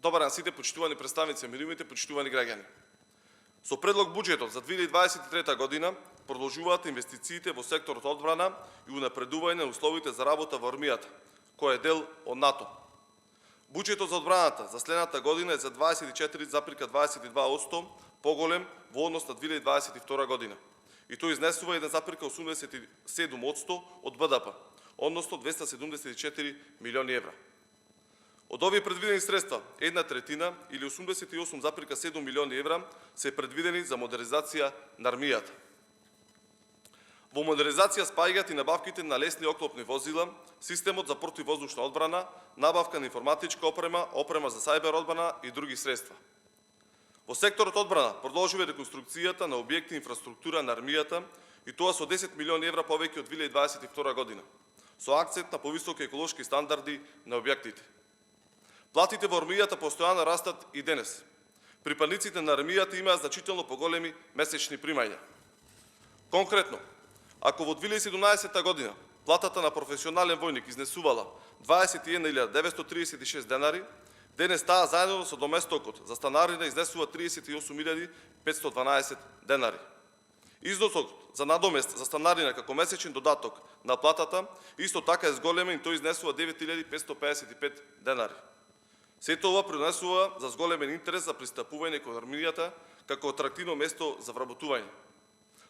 Добар ден сите почитувани представници на медиумите, почитувани граѓани. Со предлог буџетот за 2023 година продолжуваат инвестициите во секторот одбрана и унапредување на условите за работа во армијата, кој е дел од НАТО. Буџетот за одбраната за следната година е за 24,22% поголем во однос на 2022 година. И тој изнесува 1,87% од БДП, односно 274 милиони евра. Од овие предвидени средства, 1/3 или 88,7 милиони евра се предвидени за модернизација на армијата. Во модернизација спаѓаат и набавките на лесни оклопни возила, системот за противвоздушна одбрана, набавка на информатичка опрема, опрема за сајбер одбрана и други средства. Во секторот одбрана продолжува реконструкцијата на објекти и инфраструктура на армијата и тоа со 10 милиони евра повеќе од 2022 година, со акцент на повисоки еколошки стандарди на објектите. Платите во армијата постојано растат и денес. Припадниците на армијата имаат значително поголеми месечни примања. Конкретно, ако во 2017 година платата на професионален војник изнесувала 21.936 денари, денес таа заедно со доместокот за станарина изнесува 38.512 денари. Износот за надомест за станарина како месечен додаток на платата исто така е зголемен и тој изнесува 9.555 денари. Сето ова принесува за зголемен интерес за пристапување кон армијата како атрактивно место за вработување.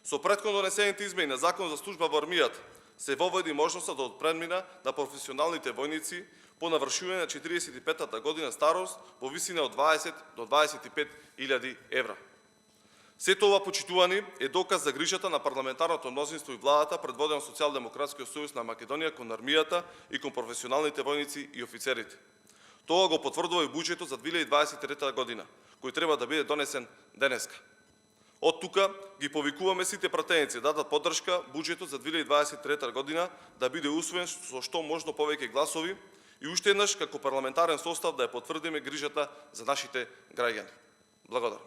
Со претходно донесените измени на Закон за служба во армијата се воведи можноста да отпремнина на професионалните војници по навршување на 45-та година старост во висина од 20 до 25.000 евра. Сето ова, почитувани, е доказ за грижата на парламентарното мнозинство и владата предводена од Социјалдемократскиот сојуз на Македонија кон армијата и кон професионалните војници и офицерите. Тоа го потврдува и буџетот за 2023 година, кој треба да биде донесен денеска. Од тука ги повикуваме сите пратеници да дадат поддршка буџетот за 2023 година да биде усвоен со што можно повеќе гласови и уште еднаш како парламентарен состав да ја потврдиме грижата за нашите граѓани. Благодарам.